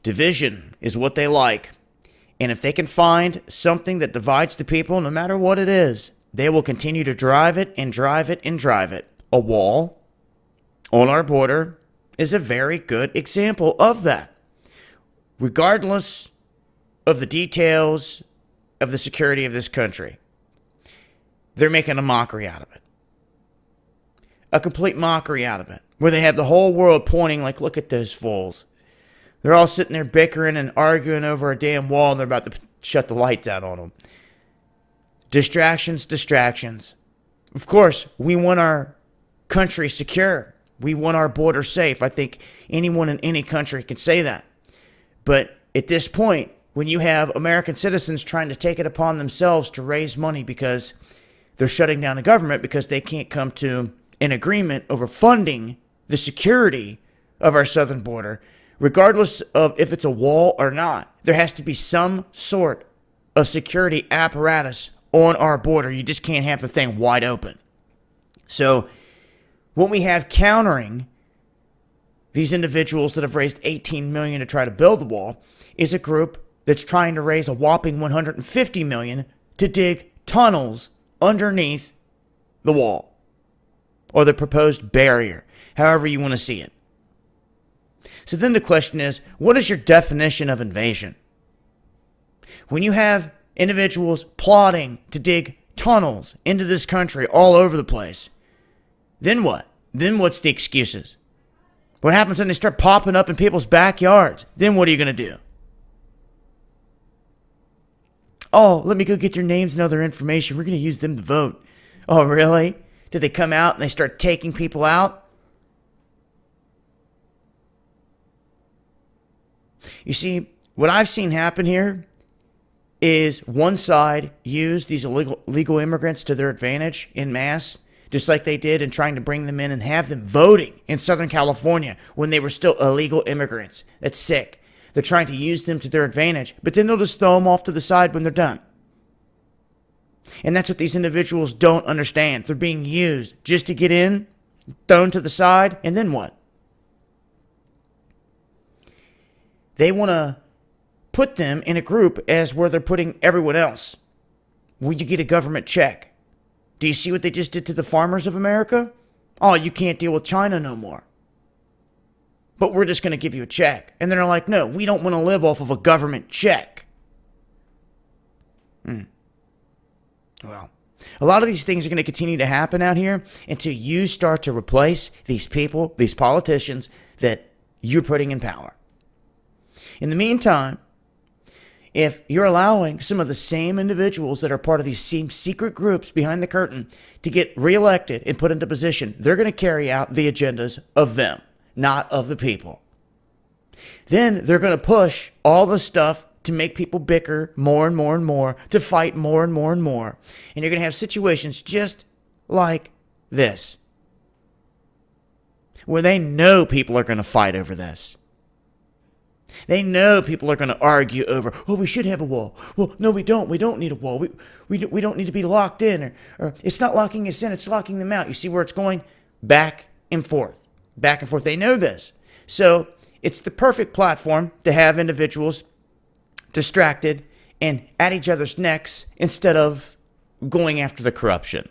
Division is what they like. And if they can find something that divides the people, no matter what it is, they will continue to drive it and drive it and drive it. A wall on our border is a very good example of that. Regardless of the details of the security of this country, they're making a mockery out of it. A complete mockery out of it. Where they have the whole world pointing like, look at those fools. They're all sitting there bickering and arguing over a damn wall, and they're about to shut the lights out on them. Distractions, distractions. Of course, we want our country secure. We want our border safe. I think anyone in any country can say that. But at this point, when you have American citizens trying to take it upon themselves to raise money because they're shutting down the government because they can't come to an agreement over funding the security of our southern border, regardless of if it's a wall or not, there has to be some sort of security apparatus on our border. You just can't have the thing wide open. So what we have countering these individuals that have raised $18 million to try to build the wall is a group that's trying to raise a whopping $150 million to dig tunnels underneath the wall or the proposed barrier, however you want to see it. So then the question is, what is your definition of invasion? When you have individuals plotting to dig tunnels into this country all over the place, then what? Then what's the excuses? What happens when they start popping up in people's backyards? Then what are you going to do? Oh, let me go get your names and other information. We're going to use them to vote. Oh, really? Did they come out and they start taking people out? You see, what I've seen happen here is one side use these illegal immigrants to their advantage en masse, just like they did in trying to bring them in and have them voting in Southern California when they were still illegal immigrants. That's sick. They're trying to use them to their advantage, but then they'll just throw them off to the side when they're done. And that's what these individuals don't understand. They're being used just to get in, thrown to the side, and then what? They want to put them in a group as where they're putting everyone else. Will you get a government check? Do you see what they just did to the farmers of America? Oh, you can't deal with China no more. But we're just going to give you a check. And then they're like, no, we don't want to live off of a government check. Well, a lot of these things are going to continue to happen out here until you start to replace these people, these politicians that you're putting in power. In the meantime, if you're allowing some of the same individuals that are part of these same secret groups behind the curtain to get reelected and put into position, they're going to carry out the agendas of them, not of the people. Then they're going to push all the stuff to make people bicker more and more and more, to fight more and more and more. And you're going to have situations just like this, where they know people are going to fight over this. They know people are going to argue over, oh, we should have a wall. Well, no, we don't. We don't need a wall. We don't need to be locked in. Or it's not locking us in, it's locking them out. You see where it's going? Back and forth. Back and forth. They know this. So it's the perfect platform to have individuals distracted and at each other's necks instead of going after the corruption.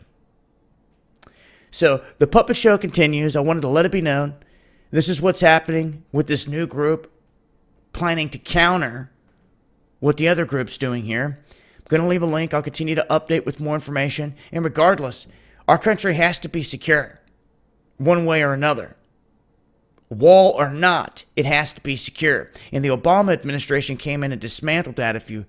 So the puppet show continues. I wanted to let it be known. This is what's happening with this new group planning to counter what the other group's doing here. I'm going to leave a link. I'll continue to update with more information. And regardless, our country has to be secure one way or another. Wall or not, it has to be secure. And the Obama administration came in and dismantled that, if you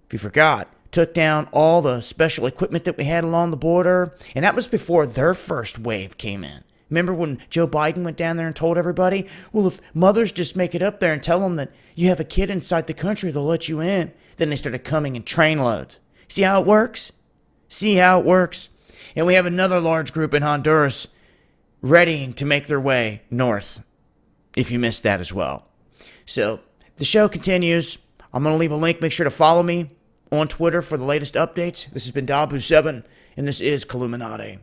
forgot. Took down all the special equipment that we had along the border. And that was before their first wave came in. Remember when Joe Biden went down there and told everybody, well, if mothers just make it up there and tell them that you have a kid inside the country, they'll let you in. Then they started coming in trainloads. See how it works? See how it works? And we have another large group in Honduras readying to make their way north, if you missed that as well. So the show continues. I'm going to leave a link. Make sure to follow me on Twitter for the latest updates. This has been Dabu7, and this is Illuminati.